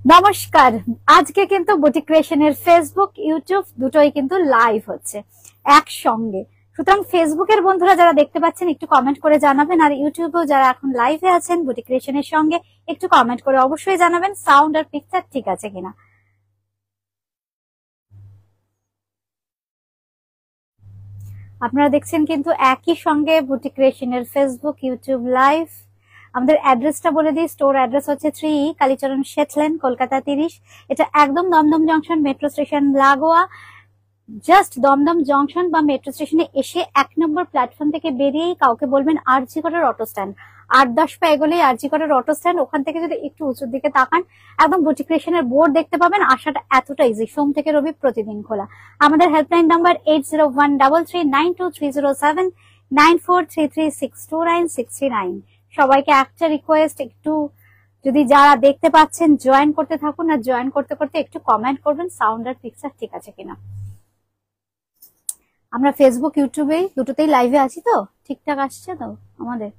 নমস্কার। আজকে কিন্তু বুটিক ক্রিয়েশনের ফেসবুক ইউটিউব দুটোই কিন্তু লাইভ হচ্ছে একসঙ্গে। সুতরাং ফেসবুকের বন্ধুরা যারা দেখতে পাচ্ছেন একটু কমেন্ট করে জানাবেন, আর ইউটিউবেও যারা এখন লাইভে আছেন বুটিক ক্রিয়েশনের সঙ্গে একটু কমেন্ট করে অবশ্যই জানাবেন সাউন্ড আর পিকচার ঠিক আছে কিনা। আপনারা দেখছেন কিন্তু একই সঙ্গে বুটিক ক্রিয়েশনের ফেসবুক ইউটিউব লাইভ। আমাদের অ্যাড্রেসটা বলে দিই, স্টোর অ্যাড্রেস হচ্ছে 3 কালীচরণ শেঠলেন, কলকাতা 30। এটা একদম দমদম জংশন মেট্রো স্টেশন লাগোয়া। জাস্ট দমদম জংশন বা মেট্রো স্টেশনে এসে 1 নম্বর প্ল্যাটফর্ম থেকে বেরিয়েই কাউকে বলবেন আরজি করের অটো স্ট্যান্ড। 8-10 পা এগোলেই আরজি করের অটো স্ট্যান্ড। ওখান থেকে যদি একটু উঁচুর দিকে তাকান একদম বুটিক ক্রিয়েশনের বোর্ড দেখতে পাবেন। আসাটা এতটা ইজি, সোম থেকে রবি প্রতিদিন খোলা। আমাদের হেল্পলাইন নাম্বার 8013339307, 9433629639। সবাইকে একটা রিকোয়েস্ট, একটু যদি যারা দেখতে পাচ্ছেন জয়েন করতে থাকুন, আর জয়েন করতে করতে একটু কমেন্ট করবেন সাউন্ড আর পিকচার ঠিক আছে কিনা। আমরা ফেসবুক ইউটিউবে দুটোতেই লাইভে আছি তো, ঠিকঠাক আসছে তো আমাদের।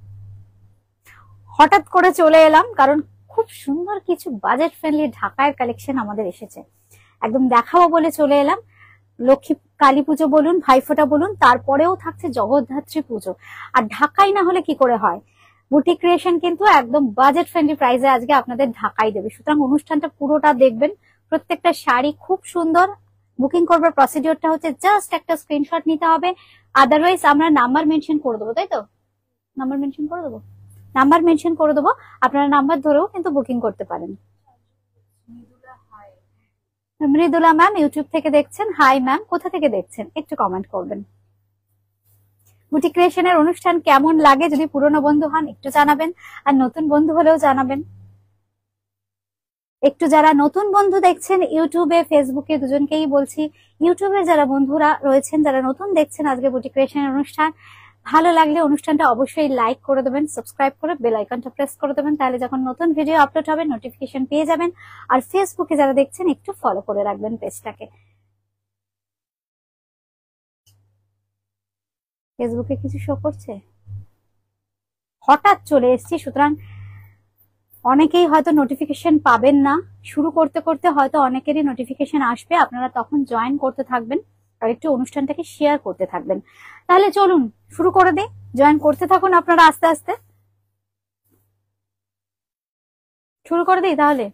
হঠাৎ করে চলে এলাম কারণ খুব সুন্দর কিছু বাজেট ফ্রেন্ডলি ঢাকায়ের কালেকশন আমাদের এসেছে, একদম দেখাবো বলে চলে এলাম। লক্ষ্মী কালী পুজো বলুন, ভাইফোঁটা বলুন, তারপরেও থাকছে জগদ্ধাত্রী পুজো। আর ঢাকাই না হলে কি করে হয়। বুটিক ক্রিয়েশন কিন্তু একদম বাজেট ফ্রেন্ডলি প্রাইসে আজকে আপনাদের ঢাকাই দেবে। সুতরাং অনুষ্ঠানটা পুরোটা দেখবেন। প্রত্যেকটা শাড়ি খুব সুন্দর। বুকিং করবার প্রসিডিওরটা হচ্ছে জাস্ট একটা স্ক্রিনশট নিতে হবে, আদারওয়াইজ আমরা নাম্বার মেনশন করে দেবো, তাই তো? নাম্বার মেনশন করে দেবো, নাম্বার মেনশন করে দেবো, আপনারা নাম্বার ধরেও কিন্তু বুকিং করতে পারেন। মৃদুলা ম্যাম ইউটিউব থেকে দেখছেন, হাই ম্যাম। কোথা থেকে দেখছেন একটু কমেন্ট করবেন। বুটিক ক্রিয়েশনের অনুষ্ঠান কেমন লাগে যদি পুরনো বন্ধু হন একটু জানাবেন, আর নতুন বন্ধু হলেও জানাবেন। একটু যারা নতুন বন্ধু দেখছেন ইউটিউবে ফেসবুকে দুজনকেই বলছি, ইউটিউবে যারা বন্ধুরা রয়েছেন যারা নতুন দেখছেন আজকে বুটিক ক্রিয়েশনের অনুষ্ঠান, ভালো লাগলে অনুষ্ঠানটা অবশ্যই লাইক করে দেবেন, সাবস্ক্রাইব করে বেল আইকনটা প্রেস করে দেবেন, তাহলে যখন নতুন ভিডিও আপলোড হবে নোটিফিকেশন পেয়ে যাবেন। আর ফেসবুকে যারা দেখছেন একটু ফলো করে রাখবেন পেজটাকে। ফেসবুকে কিছু শো করছে, হঠাৎ চলে এসেছি, সুতরাং অনেকেই হয়তো নোটিফিকেশন পাবেন না। শুরু করতে করতে হয়তো অনেকেরই নোটিফিকেশন আসবে, আপনারা তখন জয়েন করতে থাকবেন আর একটু অনুষ্ঠানটাকে শেয়ার করতে থাকবেন। তাহলে চলুন শুরু করে দিই, জয়েন করতে থাকুন আপনারা আস্তে আস্তে। শুরু করে দিই তাহলে।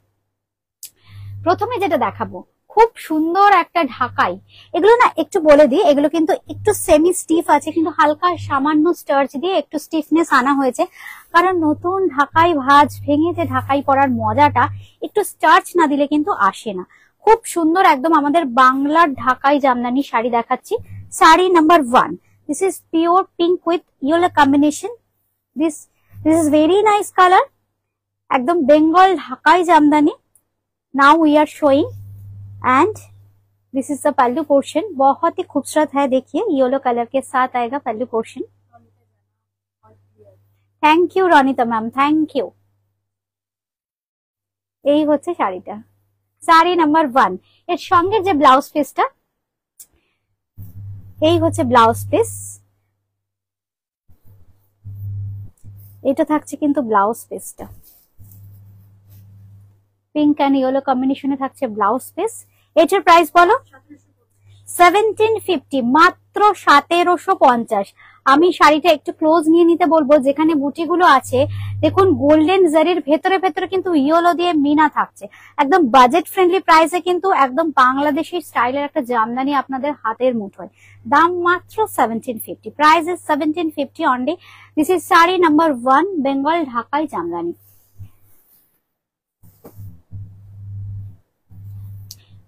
প্রথমে যেটা দেখাবো খুব সুন্দর একটা ঢাকাই। এগুলো না একটু বলে দিই, এগুলো কিন্তু একটু সেমি স্টিফ আছে, কিন্তু হালকা সামান্য স্টার্চ দিয়ে একটু স্টিফনেস আনা হয়েছে, কারণ নতুন ঢাকাই ভাঁজ ভেঙে যে ঢাকাই পরার মজাটা একটু স্টার্চ না দিলে কিন্তু আসে না। খুব সুন্দর একদম আমাদের বাংলার ঢাকাই জামদানি শাড়ি দেখাচ্ছি। Sari number 1, this is pure pink with yellow combination. This is very nice colour, একদম Bengal Dhakai jamdani. Now we are showing and this is the pallu portion. बहुत ही खूबसूरत है, देखिए येलो कलर के साथ आएगा pallu portion. Thank you Ranita ma'am, thank you. এই হচ্ছে শাড়িটা, শাড়ি নাম্বার 1। এর সঙ্গে যে ব্লাউজ পিসটা, এই হচ্ছে ব্লাউজ পিস। এটা থাকছে কিন্তু ব্লাউজ পিসটা পিঙ্ক এন্ড ইয়েলো কম্বিনেশনে থাকছে ব্লাউজ পিস। এটার প্রাইস বলো? 1750, মাত্র 1750। আমি শাড়িটা একটু ক্লোজ নিয়ে নিতে বলবো। যেখানে বুটিগুলো আছে দেখুন গোল্ডেন জারির ভেতরে ভেতরে কিন্তু ইয়েলো দিয়ে মিনা থাকছে, একদম বাজেট ফ্রেন্ডলি প্রাইসে কিন্তু একদম বাংলাদেশি স্টাইলের একটা জামদানি আপনাদের হাতের মুঠোয়। দাম মাত্র 1750, price is 1750 only. This is sari number 1, Bengal Dhakai Jamdani.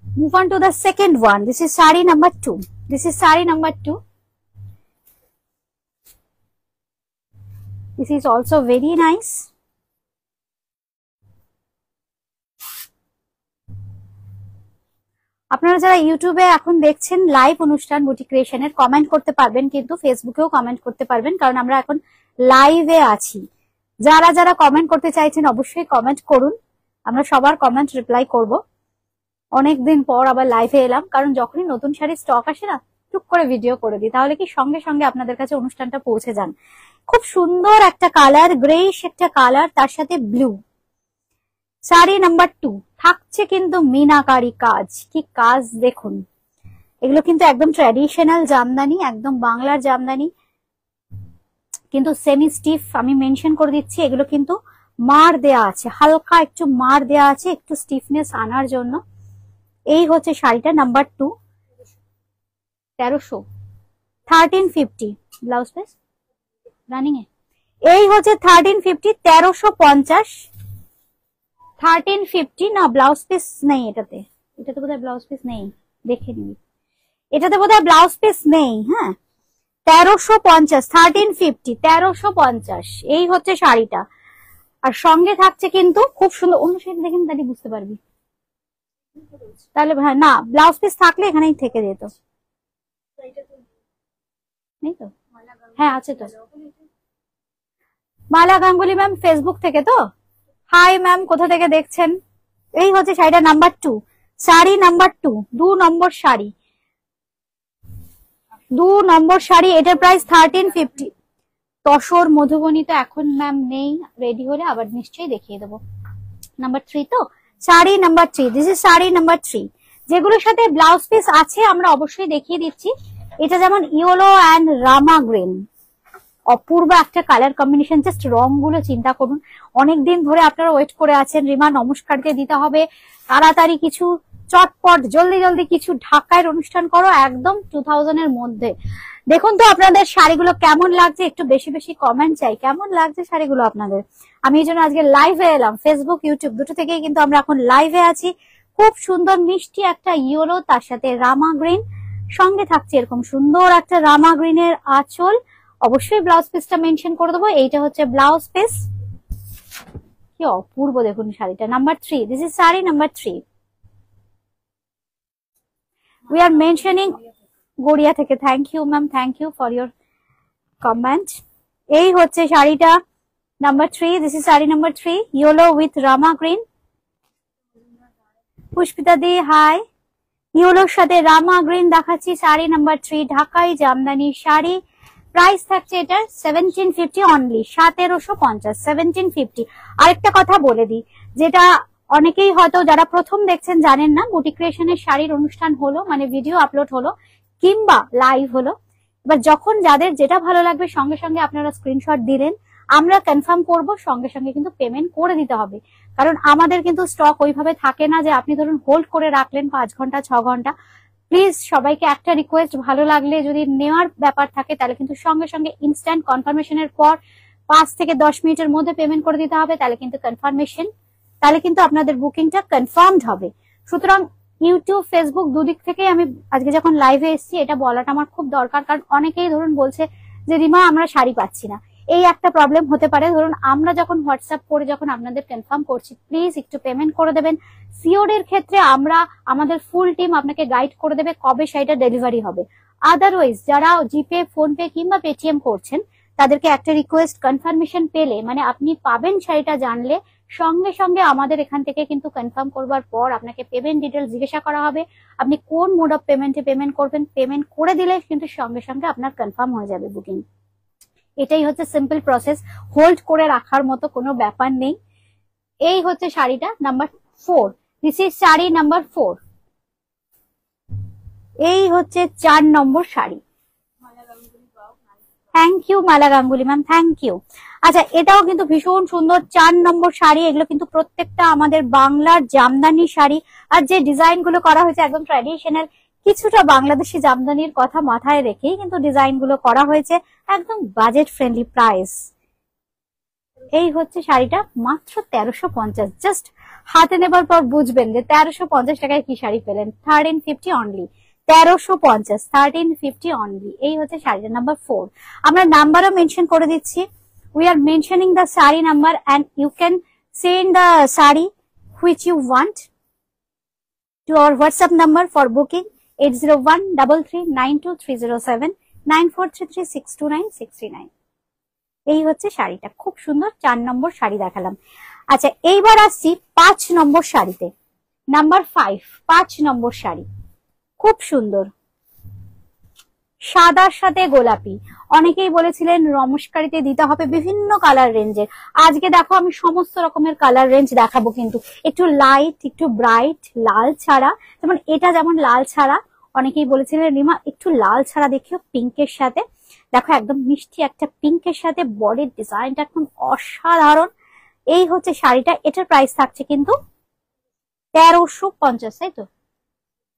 Move on to the second one. This is sari number 2. This is sari number 2. This is also very nice. আপনারা যারা ইউটিউবে এখন দেখছেন লাইভ অনুষ্ঠান বুটিক ক্রিয়েশনের, কমেন্ট করতে পারবেন, কিন্তু ফেসবুকেও কমেন্ট করতে পারবেন, কারণ আমরা এখন লাইভে আছি। যারা যারা কমেন্ট করতে চাইছেন অবশ্যই কমেন্ট করুন, আমরা সবার কমেন্ট রিপ্লাই করব। অনেকদিন পর আবার লাইভে এলাম, কারণ যখনই নতুন শাড়ি স্টক আসে না টুক করে ভিডিও করে দিই, তাহলে কি সঙ্গে সঙ্গে আপনাদের কাছে অনুষ্ঠানটা পৌঁছে যান। খুব সুন্দর একটা কালার, গ্রেইশ একটা কালার, তার সাথে ব্লু। শাড়ি নাম্বার 2 থাকছে কিন্তু মিনাকারি কাজ, কি কাজ দেখুন। এগুলো কিন্তু একদম ট্র্যাডিশনাল জামদানি, একদম বাংলার জামদানি, কিন্তু সেমি স্টিফ। আমি মেনশন করে দিচ্ছি এগুলো কিন্তু মার দেয়া আছে, হালকা একটু মার দেয়া আছে একটু স্টিফনেস আনার জন্য। এই হচ্ছে শাড়িটা নাম্বার 2, 1300, 1350 ব্লাউজ পিস রানিং এ। এই হচ্ছে 1350, 1350, 1350 না ব্লাউজ পিস নেই এটাতে, এটাতে বোধহয় ব্লাউজ পিস নেই, দেখে নিবি, এটাতে বোধহয় ব্লাউজ পিস নেই। হ্যাঁ 1350, 1350, 1350 এই হচ্ছে শাড়িটা। আর সঙ্গে থাকছে কিন্তু খুব সুন্দর, অন্য শাড়ি দেখেন তাহলে বুঝতে পারবি, তাহলে হ্যাঁ না ব্লাউজ পিস থাকলে এখানেই থেকে যেত, নেই তো? হ্যাঁ আছে তো। মালা গাঙ্গুলি ম্যাম ফেসবুক থেকে তো, হাই ম্যাম কোথা থেকে দেখছেন? এই হচ্ছে শাড়িটা নাম্বার 2, শাড়ি নাম্বার 2, 2 নম্বর শাড়ি, 2 নম্বর শাড়ি। এটার প্রাইস 1350। তসর মধুবনী তো এখন ম্যাম নেই, রেডি হলে আবার নিশ্চয়ই দেখিয়ে দেবো। নাম্বার 3 তো, sari number 3, this is sari number 3। যেগুলোর সাথে ব্লাউজ পিস আছে আমরা অবশ্যই দেখিয়ে দিচ্ছি। এটা যেমন ইয়েলো অ্যান্ড রামা গ্রিন, অপূর্ব একটা কালার কম্বিনেশন। জাস্ট রং গুলো চিন্তা করুন, অনেকদিন ধরে আপনারা ওয়েট করে আছেন রিমা নমস্কার দিয়ে দিতে হবে, তাড়াতাড়ি কিছু চটপট জলদি জলদি কিছু ঢাকায় অনুষ্ঠান করো একদম 2000 এর মধ্যে। দেখুন তো আপনাদের শাড়িগুলো কেমন লাগছে, একটু বেশি বেশি কমেন্ট চাই, কেমন লাগছে শাড়িগুলো আপনাদের। আমি এই জন্য আজকে লাইভে এলাম, ফেসবুক ইউটিউব দুটো থেকেই কিন্তু আমরা এখন লাইভে আছি। খুব সুন্দর মিষ্টি একটা ইয়েলো, তার সাথে রামা গ্রিন, সঙ্গে থাকছে এরকম সুন্দর একটা রামা গ্রিনের আঁচল। অবশ্যই ব্লাউজ পিসটা মেনশন করে দেবো, এইটা হচ্ছে ব্লাউজ পিস। কি অপূর্ব দেখুন শাড়িটা। Number 3, this is sari number 3। We are mentioning Garia থেকে, thank you ma'am, thank you for your comment. এই হচ্ছে শাড়িটা number 3, this is sari number 3, yellow with Rama green. Pushpita di hi, ইয়েলোর সাথে রামা গ্রিন দেখাচ্ছি, শাড়ি নাম্বার 3, ঢাকাই জামদানি শাড়ি। প্রাইস থাকছে এটা 1750 অনলি, 1750, 1750। আরেকটা কথা বলে দিই, যেটা অনেকেই হয়তো যারা প্রথম দেখছেন জানেন না, বুটিক ক্রিয়েশনের শাড়ির অনুষ্ঠান হলো মানে ভিডিও আপলোড হলো কিংবা লাইভ হলো, এবার যখন যাদের যেটা ভালো লাগবে সঙ্গে সঙ্গে আপনারা স্ক্রিনশট দিলেন, আমরা কনফার্ম করব, সঙ্গে সঙ্গে কিন্তু পেমেন্ট করে দিতে হবে। কারণ আমাদের কিন্তু স্টক ওইভাবে থাকে না যে আপনি ধরুন হোল্ড করে রাখলেন 5 ঘন্টা 6 ঘন্টা। প্লিজ সবাইকে একটা রিকোয়েস্ট, ভালো লাগলে যদি নেওয়ার ব্যাপার থাকে তাহলে কিন্তু সঙ্গে সঙ্গে ইনস্ট্যান্ট কনফার্মেশনের পর 5 থেকে 10 মিনিটের মধ্যে পেমেন্ট করে দিতে হবে, তাহলে কিন্তু কনফার্মেশন, তাহলে কিন্তু আপনাদের বুকিংটা কনফার্মড হবে। সুতরাং ইউটিউব ফেসবুক দুদিক থেকে আমি আজকে যখন লাইভে এসেছি এটা বলাটা আমার খুব দরকার, কারণ অনেকেই ধরুন বলছে যে রিমা আমরা শাড়ি পাচ্ছি না, এই একটা প্রবলেম হতে পারে। ধরুন আমরা যখন হোয়াটসঅ্যাপ করে যখন আপনাদের কনফার্ম করছি, প্লিজ একটু পেমেন্ট করে দেবেন। সিওর এর ক্ষেত্রে আমরা আমাদের ফুল টিম আপনাকে গাইড করে দেবে কবে শাড়িটা ডেলিভারি হবে। আদারওয়াইজ যারা জিপে, ফোনপে কিংবা পেটিএম করছেন তাদেরকে একটা রিকোয়েস্ট, কনফার্মেশন পেলে মানে আপনি পাবেন শাড়িটা জানলে সঙ্গে সঙ্গে আমাদের এখান থেকে কিন্তু কনফার্ম করবার পর আপনাকে পেমেন্ট ডিটেলস জিজ্ঞাসা করা হবে, আপনি কোন মোড অফ পেমেন্টে পেমেন্ট করবেন, পেমেন্ট করে দিলে কিন্তু সঙ্গে সঙ্গে আপনার কনফার্ম হয়ে যাবে বুকিং। এটাই হচ্ছে সিম্পল প্রসেস, হোল্ড করে রাখার মতো কোনো ব্যাপার নেই। এই হচ্ছে শাড়িটা number 4, this is sari number 4। এই হচ্ছে 4 নম্বর শাড়ি। Thank you Mala Ganguly ma'am, thank you. আচ্ছা এটাও কিন্তু ভীষণ সুন্দর 4 নম্বর শাড়ি। এগুলো কিন্তু প্রত্যেকটা আমাদের বাংলার জামদানি শাড়ি, আর যে ডিজাইন গুলো করা হয়েছে একদম ট্র্যাডিশনাল, কিছুটা বাংলাদেশি জামদানির কথা মাথায় রেখেই কিন্তু ডিজাইন গুলো করা হয়েছে, একদম বাজেট ফ্রেন্ডলি প্রাইস। এই হচ্ছে শাড়িটা মাত্র 1350। জাস্ট হাতে নেবার পর বুঝবেন যে 1350 টাকায় কি শাড়ি পেলেন। 1350 অনলি, 1350, 1350 অনলি। এই হচ্ছে শাড়িটা নাম্বার 4। আমরা নাম্বারও মেনশন করে দিচ্ছি, we are mentioning the sari number and you can send the sari which you want to our WhatsApp number for booking 8013392307 9433629639। এই হচ্ছে শাড়িটা, খুব সুন্দর 4 নম্বর শাড়ি দেখালাম। আচ্ছা এইবার আসছি 5 নম্বর শাড়িতে, নাম্বার 5, 5 নম্বর শাড়ি। খুব সুন্দর সাদার সাথে গোলাপি। অনেকেই বলেছিলেন রমস্কারিতে দিতে হবে বিভিন্ন কালার রেঞ্জের। আজকে দেখো আমি সমস্ত রকমের কালার রেঞ্জ দেখাবো, কিন্তু একটু লাইট একটু ব্রাইট, লাল ছাড়া, যেমন এটা যেমন লাল ছাড়া, অনেকেই বলেছিলেন রিমা একটু লাল ছাড়া দেখিও পিঙ্কের সাথে। দেখো একদম মিষ্টি একটা পিঙ্কের সাথে বডির ডিজাইনটা একদম অসাধারণ। এই হচ্ছে শাড়িটা, এটার প্রাইস থাকছে কিন্তু 1350, তাই তো?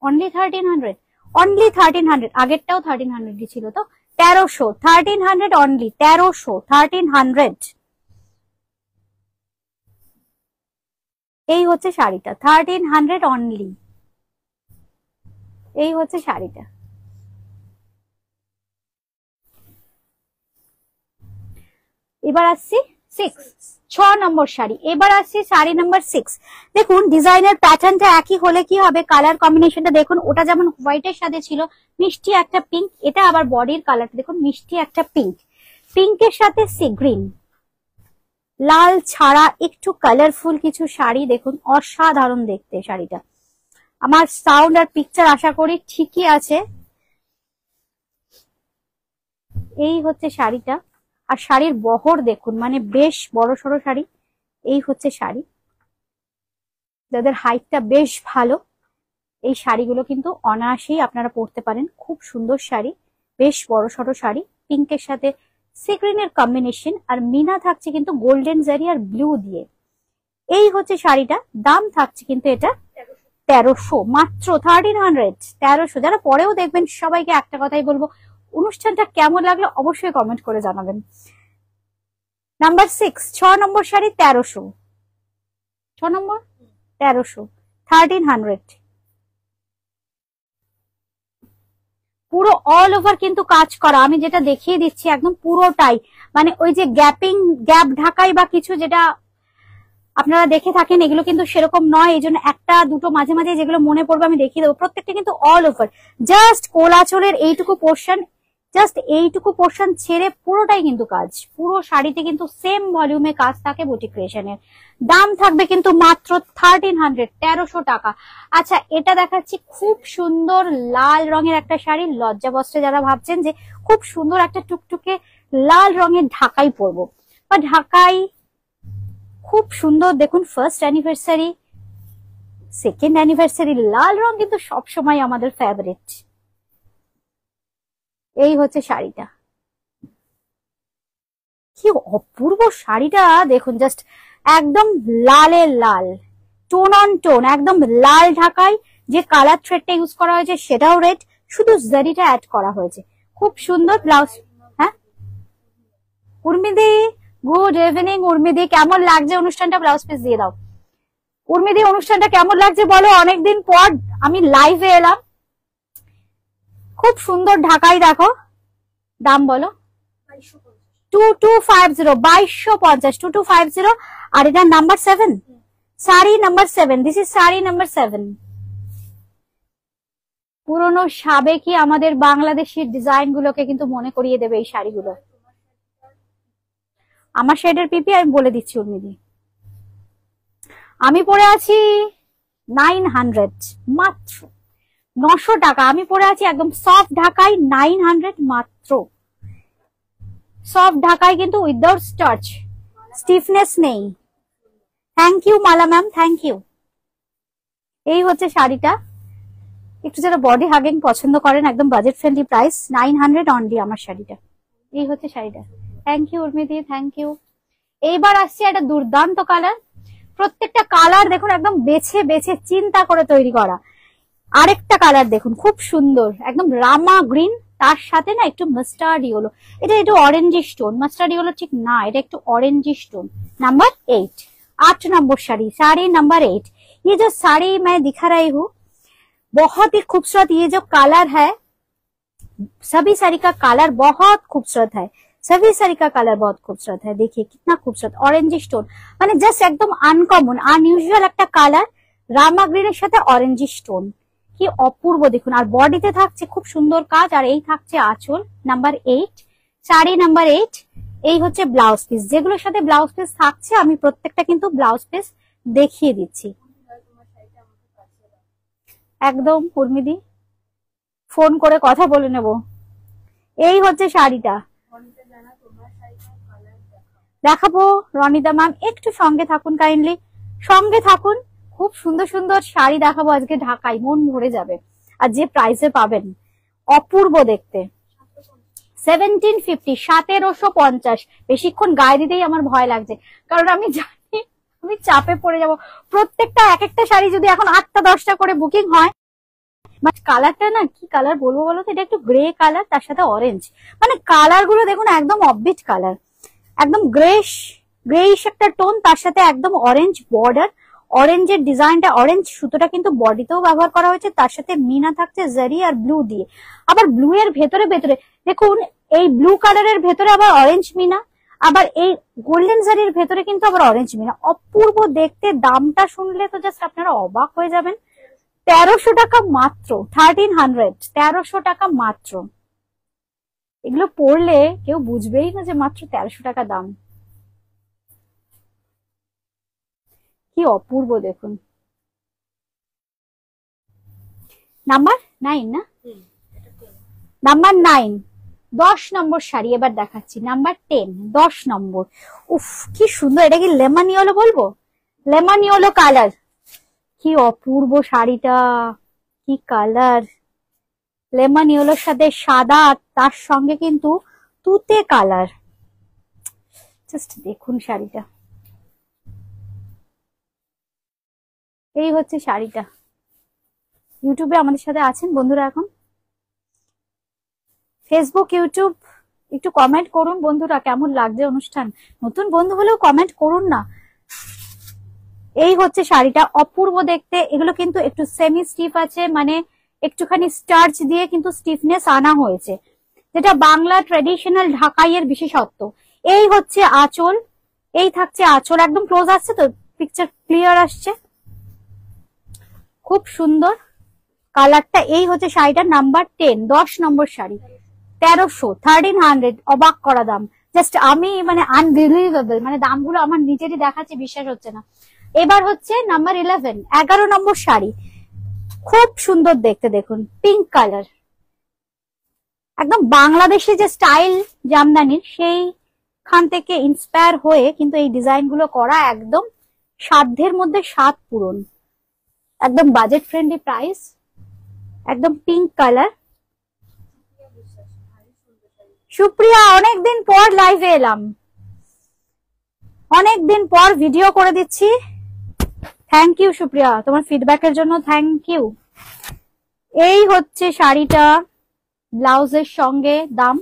Only 1300, only 1300। আগেরটাও 1300 ছিল তো। 1300, 1300 অনলি, 1300, 1300। এই হচ্ছে শাড়িটা 1300 অনলি। এই হচ্ছে শাড়িটা। এবার আসছি 6 নম্বর শাড়ি। এবার আসছি শাড়ি নাম্বার 6। দেখুন ডিজাইনের প্যাটার্নটা একই হলে কি হবে, কালার কম্বিনেশনটা দেখুন, ওটা যেমন হোয়াইটের সাথে ছিল মিষ্টি একটা পিঙ্ক, এটা আবার বডির কালারটা দেখুন মিষ্টি একটা পিঙ্ক, পিঙ্কের সাথে সি গ্রিন, লাল ছাড়া একটু কালারফুল কিছু শাড়ি দেখুন, অসাধারণ দেখতে শাড়িটা। আমার সাউন্ড আর পিকচার আশা করি ঠিকই আছে। এই হচ্ছে শাড়িটা, আর শাড়ির বহর দেখুন, মানে বেশ বড় সড়ো শাড়ি। এই হচ্ছে শাড়ি, যাদের হাইটটা বেশ ভালো এই শাড়িগুলো কিন্তু অনায়াসেই আপনারা পরতে পারেন। খুব সুন্দর শাড়ি, বেশ বড় সড়ো শাড়ি, পিঙ্কের সাথে সি গ্রিনের কম্বিনেশন, আর মিনা থাকছে কিন্তু গোল্ডেন জারি আর ব্লু দিয়ে। এই হচ্ছে শাড়িটা, দাম থাকছে কিন্তু এটা 1300, মাত্র 1300, 1300। যারা পরেও দেখবেন সবাইকে একটা কথাই বলবো, অনুষ্ঠানটা কেমন লাগলো অবশ্যই কমেন্ট করে জানাবেন। নাম্বার 6, 6 নম্বর শাড়ি 1300, 6 নম্বর 1300, 1300। পুরো অল ওভার কিন্তু কাজ করা, আমি যেটা দেখিয়ে দিচ্ছি একদম পুরোটাই, মানে ওই যে গ্যাপ ঢাকাই বা কিছু যেটা আপনারা দেখে থাকেন, এগুলো কিন্তু সেরকম নয়। এই জন্য একটা দুটো মাঝে মাঝে যেগুলো মনে পড়বে আমি দেখিয়ে দেবো। প্রত্যেকটা কিন্তু অল ওভার, জাস্ট কোলাচলের এইটুকু পোর্শন, জাস্ট এইটুকু পোর্শন ছেড়ে পুরোটাই কিন্তু কাজ। পুরো শাড়িতে কিন্তু সেম ভলিউমে কাজ থাকে বুটিক ক্রিয়েশনের। দাম থাকবে কিন্তু মাত্র 1300, 1300 টাকা। আচ্ছা, এটা দেখাচ্ছি খুব সুন্দর লাল রঙের একটা শাড়ি। লজ্জা বস্ত্রে যারা ভাবছেন যে খুব সুন্দর একটা টুকটুকে লাল রঙের ঢাকাই পরবো, বা ঢাকাই খুব সুন্দর দেখুন, ফার্স্ট অ্যানিভার্সারি, সেকেন্ড অ্যানিভার্সারি, লাল রং কিন্তু সবসময় আমাদের ফেভারিট। এই হচ্ছে শাড়িটা, কি অপূর্ব শাড়িটা দেখুন, জাস্ট একদম লালের লাল, টোন অন টোন, একদম লাল ঢাকায় যে কালার থ্রেডটা ইউজ করা হয়েছে সেটাও রেড, শুধু জারিটা অ্যাড করা হয়েছে। খুব সুন্দর ব্লাউজ। হ্যাঁ উর্মিদি, গুড ইভিনিং উর্মিদি, কেমন লাগছে অনুষ্ঠানটা? ব্লাউজ পিস দিয়ে দাও উর্মিদি, অনুষ্ঠানটা কেমন লাগছে বলো? অনেকদিন পর আমি লাইভে এলাম। খুব সুন্দর ঢাকাই দেখো। দাম বলো? 2250, 2250, 2250। আর এটা number 7, sari number 7, this is sari number 7। পুরনো সাবেকি আমাদের বাংলাদেশের ডিজাইন গুলোকে কিন্তু মনে করিয়ে দেবে এই শাড়িগুলো। আমার শেডের পিপি আমি বলে দিচ্ছি উর্মিদি, আমি পরে আছি 900, মাত্র 900 টাকা। আমি পরে আছি একদম সফট ঢাকাই 900 মাত্র। সফট ঢাকাই কিন্তু উইদাউট স্টার্চ, স্টিফনেস নেই। Thank you Mala ma'am, thank you. এই হচ্ছে শাড়িটা, একটু যারা বডি হাগিং পছন্দ করেন, একদম বাজেট ফ্রেন্ডলি প্রাইস, 900 অনলি আমার শাড়িটা। এই হচ্ছে শাড়িটা। থ্যাংক ইউ উর্মিদি, থ্যাংক ইউ। এইবার আসছে একটা দুর্দান্ত কালার। প্রত্যেকটা কালার দেখুন একদম বেছে বেছে চিন্তা করে তৈরি করা। আরেকটা কালার দেখুন খুব সুন্দর, একদম রামা গ্রিন, তার সাথে না একটু মাস্টার্ড ইয়েলো। এটা একটু অরেঞ্জি স্টোন, মাস্টার্ড ইয়েলো ঠিক না, এটা একটু orange stone. Number 8, 8 number sari, sari number 8। ये जो साड़ी मैं दिखा रही हूँ बहुत ही खूबसूरत, ये जो कलर है सभी साड़ी का कलर बहुत खूबसूरत है, सभी साड़ी का कलर बहुत खूबसूरत है। देखिए कितना खूबसूरत ऑरेंज स्टोन, মানে জাস্ট একদম আনকমন আনইউজুয়াল একটা কালার, রামা গ্রিনের সাথে অরেঞ্জ স্টোন, কি অপূর্ব দেখুন। আর বডিতে থাকছে খুব সুন্দর কাজ, আর এই থাকছে আঁচল। Number 8, sari number 8। এই হচ্ছে ব্লাউজ পিস, যেগুলোর সাথে ব্লাউজ পিস থাকছে আমি প্রত্যেকটা কিন্তু ব্লাউজ পিস দেখিয়ে দিচ্ছি। একদম উর্মিদি ফোন করে কথা বলে নেব। এই হচ্ছে শাড়িটা, দেখাবো। রনিতা ম্যাম একটু সঙ্গে থাকুন, কাইন্ডলি সঙ্গে থাকুন। খুব সুন্দর সুন্দর শাড়ি দেখাবো আজকে ঢাকায়, মন ভরে যাবে। আর যে প্রাইসে পাবেন অপূর্ব দেখতে। 1750, 1750। বেশিক্ষণ গায়ে দিতেই আমার ভয় লাগছে, কারণ আমি জানি আমি চাপে পড়ে যাব। প্রত্যেকটা এক একটা শাড়ি যদি এখন 8টা 10টা করে বুকিং হয়, বাট কালারটা না কি কালার বলবো বলো তো, এটা একটু গ্রে কালার, তার সাথে অরেঞ্জ, মানে কালার গুলো দেখুন একদম অফবিট কালার, একদম গ্রেইশ একটা টোন, তার সাথে একদম অরেঞ্জ বর্ডার। অরেঞ্জের ডিজাইনটা, অরেঞ্জ সুতোটা কিন্তু বডিতেও ব্যবহার করা হয়েছে, তার সাথে মিনা থাকছে জারি আর ব্লু দিয়ে। আবার ব্লু এর ভেতরে ভেতরে দেখুন, এই ব্লু কালারের ভেতরে আবার অরেঞ্জ মিনা, আবার এই গোল্ডেন জারির ভেতরে কিন্তু আবার অরেঞ্জ মিনা। অপূর্ব দেখতে। দামটা শুনলে তো জাস্ট আপনারা অবাক হয়ে যাবেন। 1300 টাকা মাত্র, 1300, 1300 টাকা মাত্র। এগুলো পড়লে কেউ বুঝবেই না যে মাত্র 1300 টাকা দাম। কি অপূর্ব দেখুন। নাম্বার 9 না, নাম্বার 9, 10 নম্বর শাড়ি এবার দেখাচ্ছি। নাম্বার 10, 10 নম্বর। উফ কি সুন্দর, এটা কি লেমন ইয়েলো বলবো, লেমন ইয়েলো কালার। কি অপূর্ব শাড়িটা, কি কালার, লেমন ইয়েলোর সাথে সাদা, তার সঙ্গে কিন্তু তুতে কালার। জাস্ট দেখুন শাড়িটা, এই হচ্ছে শাড়িটা। ইউটিউবে আমাদের সাথে আছেন বন্ধুরা এখন, ফেসবুক ইউটিউব একটু কমেন্ট করুন বন্ধুরা, কেমন লাগছে অনুষ্ঠান। নতুন বন্ধু হলেও কমেন্ট করুন না। এই হচ্ছে শাড়িটা, অপূর্ব দেখতে। এগুলো কিন্তু একটু সেমি স্টিফ আছে, মানে একটুখানি স্টার্চ দিয়ে কিন্তু স্টিফনেস আনা হয়েছে, যেটা বাংলা ট্রেডিশনাল ঢাকাইয়ের বিশেষত্ব। এই হচ্ছে আঁচল, এই থাকছে আঁচল। একদম ক্লোজ আসছে তো, পিকচার ক্লিয়ার আসছে, খুব সুন্দর কালারটা। এই হচ্ছে শাড়িটা নাম্বার 10, 10 নম্বর শাড়ি। 1300, 1300, অবাক করা দাম। জাস্ট আমি মানে আনবিলিভেবল, মানে দামগুলো আমার নিজেরই দেখাচ্ছে, বিশ্বাস হচ্ছে না। এবার হচ্ছে নাম্বার 11, 11 নম্বর শাড়ি। খুব সুন্দর দেখতে, দেখুন পিঙ্ক কালার, একদম বাংলাদেশি যে স্টাইল জামদানির সেইখান থেকে ইন্সপায়ার হয়ে কিন্তু এই ডিজাইন গুলো করা, একদম সাধ্যের মধ্যে স্বাদ পূরণ, একদম বাজেট ফ্রেন্ডলি প্রাইস, একদম পিঙ্ক কালার। সুপ্রিয়া, অনেকদিন পর লাইভে এলাম, অনেকদিন পর ভিডিও করে দিচ্ছি। থ্যাংক ইউ সুপ্রিয়া, তোমার ফিডব্যাকের জন্য থ্যাংক ইউ। এই হচ্ছে শাড়িটা, ব্লাউজের সঙ্গে দাম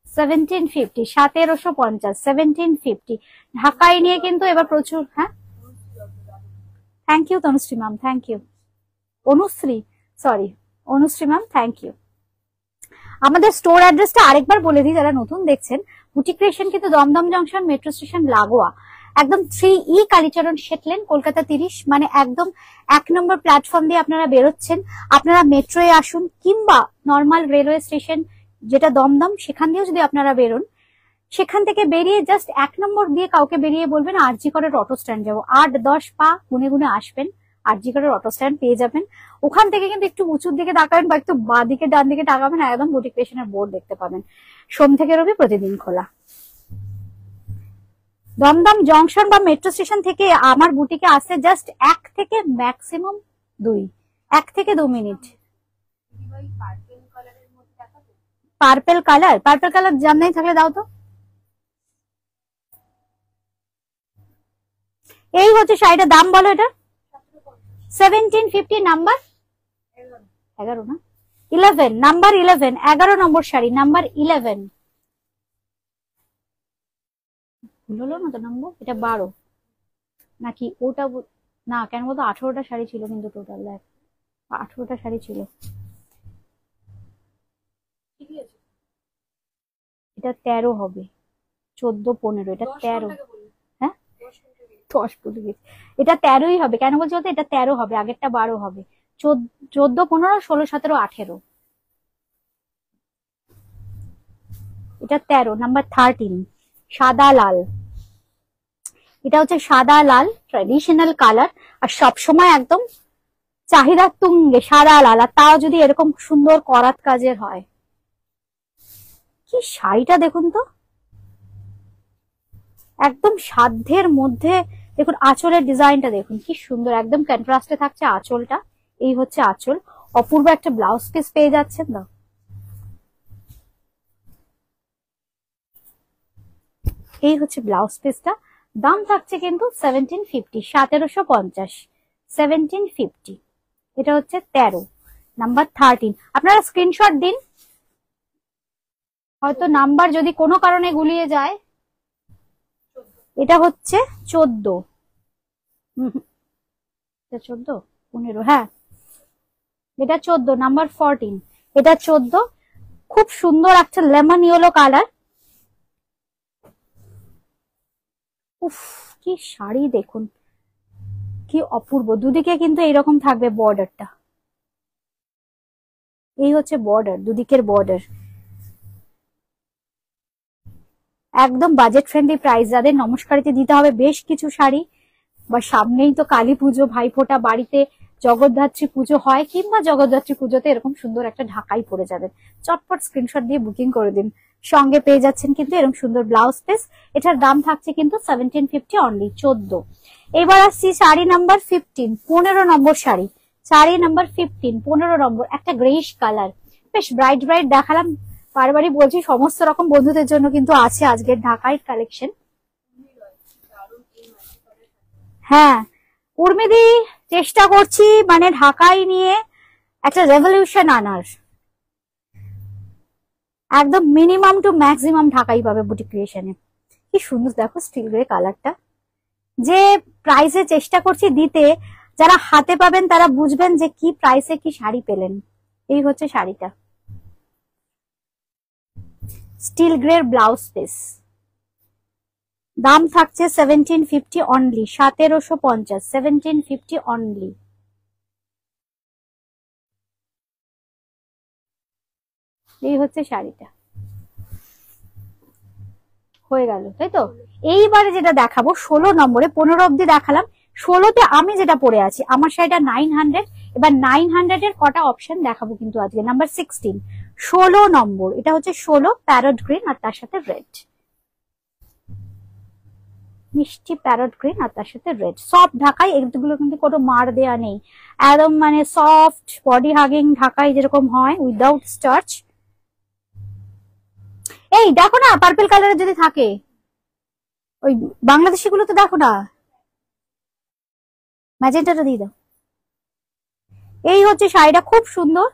1750, 1750, 1750। ঢাকায় নিয়ে কিন্তু এবার প্রচুর। হ্যাঁ, thank you Tanushree ma'am, thank you. Anushree, sorry Anushree ma'am, thank you. আমাদের স্টোর অ্যাড্রেসটা আরেকবার বলে দিই যারা নতুন দেখছেন। বুটিক ক্রিয়েশন কিন্তু দমদম জংশন মেট্রো স্টেশন লাগোয়া, একদম 3E কালীচরণ শেটলেন, কলকাতা 30, মানে একদম 1 নম্বর প্ল্যাটফর্ম দিয়ে আপনারা বেরোচ্ছেন। আপনারা মেট্রোয়ে আসুন কিংবা নর্মাল রেলওয়ে স্টেশন যেটা দমদম, সেখান দিয়েও যদি আপনারা বেরোন, সেখান থেকে বেরিয়ে জাস্ট 1 নম্বর দিয়ে কাউকে বেরিয়ে বলবেন আরজি করের অটো স্ট্যান্ড যাবো। 8-10 পা গুনে গুনে আসবেন, আরজি করের অটো স্ট্যান্ড পেয়ে যাবেন। ওখান থেকে কিন্তু একটু উঁচুর দিকে তাকাবেন বা একটু বাঁ দিকে ডান দিকে তাকাবেন, একদম বুটিক ক্রিয়েশনের বোর্ড দেখতে পাবেন। সোম থেকে রবি প্রতিদিন খোলা। দমদম জংশন বা মেট্রো স্টেশন থেকে আমার বুটিকে আসতে জাস্ট 1 থেকে ম্যাক্সিমাম 1 থেকে 2 minute. Purple colour, purple colour জানাই থাকলে দাও তো। এই হচ্ছে শাড়িটার দাম বলো। এটা 1750, নাম্বার 11 না, 11, নাম্বার 11, 11 নম্বর শাড়ি, নাম্বার 11। হলো না তো নম্বর, এটা 12 নাকি ওটা না, কেন বলতো 18টা শাড়ি ছিল কিন্তু টোটাল, 18টা শাড়ি ছিল। এটা 13 হবে, 14-15, এটা 13। হ্যাঁ 10 বলে গেছি, এটা 13ই হবে। কেন বলছি বলতো, এটা 13 হবে, আগেরটা 12 হবে। 14-15, 16-17-18, এটা 13, নাম্বার 13, সাদা লাল। এটা হচ্ছে সাদা লাল ট্র্যাডিশনাল কালার, আর সবসময় একদম চাহিদা তুঙ্গে সাদা লাল, আর তাও যদি এরকম সুন্দর করাত কাজের হয়। কি শাড়িটা দেখুন তো, একদম সাধ্যের মধ্যে। দেখুন আঁচলের ডিজাইনটা দেখুন কি সুন্দর, একদম কন্ট্রাস্টে থাকছে আঁচলটা। এই হচ্ছে আঁচল, অপূর্ব একটা ব্লাউজ পিস পেয়ে যাচ্ছেন না। এই হচ্ছে ব্লাউজ পিসটা, দাম থাকছে কিন্তু 1750, 1750, 1750। এটা হচ্ছে 13, নাম্বার 13। আপনারা স্ক্রিনশট দিন, হয়তো নাম্বার যদি কোনো কারণে গুলিয়ে যায়। এটা হচ্ছে 14, 14, 15, হ্যাঁ এটা 14, নাম্বার 14, এটা 14। খুব সুন্দর একটা লেমন ইয়েলো কালার। উফ কি শাড়ি দেখুন, কি অপূর্ব। দুদিকে কিন্তু এরকম থাকবে বর্ডারটা, এই হচ্ছে বর্ডার, দুদিকের বর্ডার। একদম বাজেট ফ্রেন্ডলি প্রাইস। যাদের নমস্কারিতে দিতে হবে বেশ কিছু শাড়ি, বা সামনেই তো কালী পুজো, ভাইফোঁটা, বাড়িতে জগদ্ধাত্রী পুজো হয়, কিংবা জগদ্ধাত্রী পুজোতে এরকম সুন্দর একটা ঢাকাই পরে যাবেন, চটপট স্ক্রিনশট দিয়ে বুকিং করে দিন। সঙ্গে পেয়ে যাচ্ছেন কিন্তু এরকম সুন্দর ব্লাউজ পিস। এটার দাম থাকছে কিন্তু 1750 অনলি, 14। এবার আসছি শাড়ি নাম্বার 15, 15 নম্বর শাড়ি। শাড়ি নাম্বার 15, 15 নম্বর, একটা গ্রেইশ কালার। বেশ ব্রাইট ব্রাইট দেখালাম, বারবারই বলছি সমস্ত রকম বন্ধুদের জন্য কিন্তু আছে আজকের ঢাকাই কালেকশন। হ্যাঁ উর্মিদি, চেষ্টা করছি মানে ঢাকাই নিয়ে একটা রেভলিউশন আনার। একদম মিনিমাম টু ম্যাক্সিমাম ঢাকাই পাবে বুটিক ক্রিয়েশনে। কি সুন্দর দেখো স্টিল গ্রে কালারটা। যে প্রাইসে চেষ্টা করছি দিতে, যারা হাতে পাবেন তারা বুঝবেন যে কি প্রাইসে কি শাড়ি পেলেন। এই হচ্ছে শাড়িটা, স্টিল গ্রে ব্লাউজ পিস, দাম থাকছে 1750 অনলি, 1750, 1750 অনলি। এই হচ্ছে শাড়িটা, হয়ে গেল তাই তো। এইবারে যেটা দেখাবো 16 নম্বরে, 15 অব্দি দেখালাম, 16তে আমি যেটা পরে আছি আমার শাড়িটা 900। এবার 900 এর কটা অপশন দেখাবো কিন্তু আজকে। নাম্বার 16, 16 নম্বর, এটা হচ্ছে 16, প্যারট গ্রিন আর তার সাথে রেড, মিষ্টি প্যারট গ্রিন আর তার সাথে রেড। সফট ঢাকাই, এগুলো কিন্তু কোনো মার দেয়া নেই, একদম মানে সফট বডি হাগিং ঢাকাই যেরকম হয়, উইদাউট স্টার্চ। এই দেখো না পার্পল কালারের যদি থাকে, ওই বাংলাদেশি গুলো তো দেখো না, ম্যাজেন্টাটা দিয়ে দাও। এই হচ্ছে শাড়িটা, খুব সুন্দর,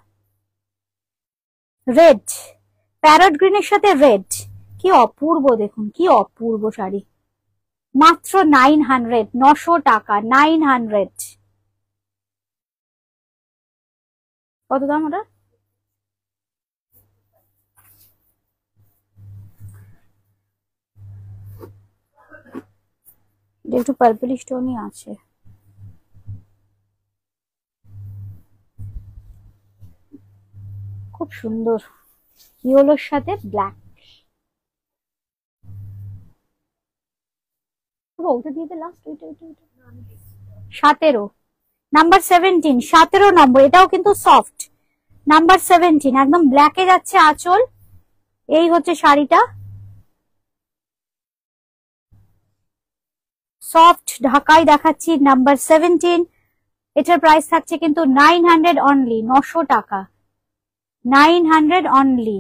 রেড, প্যারট গ্রিনের সাথে রেড, কি অপূর্ব দেখুন, কি অপূর্ব শাড়ি। মাত্র 900, 900 টাকা, 900। কত দাম ওটা? একটু পার্পল স্টোনই আছে। খুব সুন্দর, ইয়েলোর সাথে ব্ল্যাক। ওটা দিয়ে দে লাস্ট, 17, নাম্বার 17, 17 নম্বর, এটাও কিন্তু সফট। নাম্বার 17, একদম ব্ল্যাকে যাচ্ছে আঁচল। এই হচ্ছে শাড়িটা, সফট ঢাকাই দেখাচ্ছি। নাম্বার 17, এটার প্রাইস থাকছে কিন্তু 900 অনলি, 900 টাকা, 900 অনলি।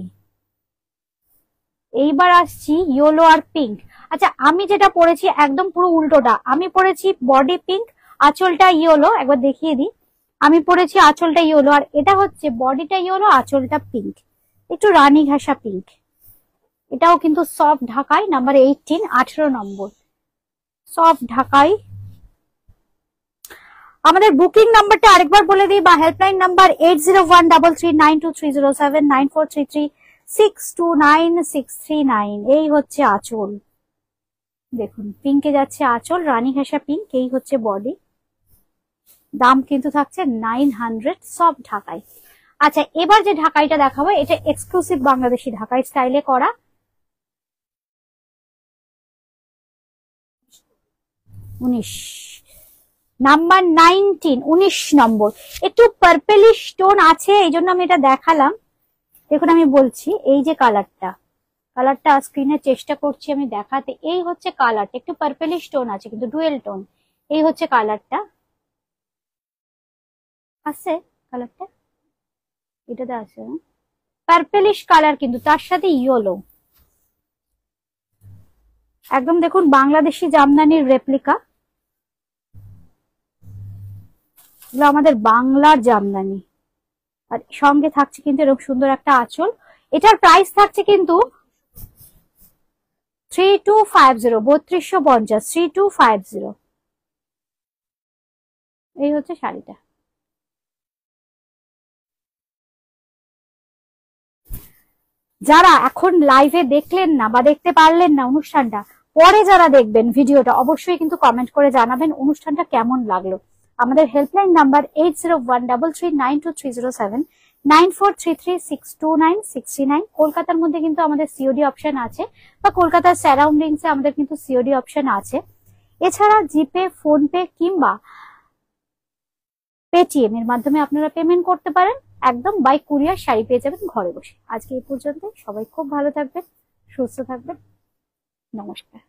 এইবার আসছি ইয়েলো আর পিঙ্ক। আচ্ছা আমি যেটা পরেছি একদম পুরো উল্টোটা, আমি পরেছি বডি পিঙ্ক, আঁচলটা ইয়েলো। একবার দেখিয়ে দিই, আমি পরেছি আঁচলটা ইয়েলো, আর এটা হচ্ছে বডিটা ইয়েলো, আঁচলটা পিঙ্ক, একটু রানী ঘাসা পিঙ্ক। এটাও কিন্তু সফট ঢাকাই, নাম্বার 18, 18 নম্বর, সফট ঢাকাই। আমাদের বুকিং নাম্বারটা আরেকবার বলে দিই, বা হেল্পলাইন নাম্বার 8013392307, 9433629639। এই হচ্ছে আঁচল, দেখুন পিঙ্কে যাচ্ছে আঁচল, রানী ঘাসা পিঙ্ক। এই হচ্ছে বডি, দাম কিন্তু থাকছে 900, সফট ঢাকাই। আচ্ছা এবার যে ঢাকাইটা দেখাবো এটা এক্সক্লুসিভ বাংলাদেশি ঢাকাই স্টাইলে করা। নাম্বার 19, 19 নম্বর, একটু পার্পেলিশ টোন আছে, এই জন্য আমি এটা দেখালাম। দেখুন আমি বলছি, এই যে কালারটা, কালারটা স্ক্রিনে চেষ্টা করছি আমি দেখাতে। এই হচ্ছে কালারটা, একটু পার্পেলিশ টোন আছে কিন্তু ডুয়েল টোন। এই হচ্ছে কালারটা, আছে কালারটা, এটাতে আছে পার্পেলিশ কালার, কিন্তু তার সাথে ইয়েলো। একদম দেখুন বাংলাদেশি জামদানির রেপ্লিকা, এগুলো আমাদের বাংলার জামদানি। আর সঙ্গে থাকছে কিন্তু এরকম সুন্দর একটা আঁচল। এটার প্রাইস থাকছে কিন্তু 3250, 3250, 3250। এই হচ্ছে শাড়িটা। যারা এখন লাইভে দেখলেন না বা দেখতে পারলেন না অনুষ্ঠানটা, পরে যারা দেখবেন ভিডিওটা অবশ্যই কিন্তু কমেন্ট করে জানাবেন অনুষ্ঠানটা কেমন লাগলো। আমাদের হেল্পলাইন নাম্বার 8013392307, 9433629639। কলকাতার মধ্যে কিন্তু আমাদের সিওডি অপশন আছে, বা কলকাতার সারাউন্ডিংসে আমাদের কিন্তু সিওডি অপশন আছে। এছাড়া জিপে, ফোনপে কিংবা পেটিএম এর মাধ্যমে আপনারা পেমেন্ট করতে পারেন। একদম বাই কুরিয়ার শাড়ি পেয়ে যাবেন ঘরে বসে। আজকে এই পর্যন্ত, সবাই খুব ভালো থাকবেন, সুস্থ থাকবেন, নমস্কার।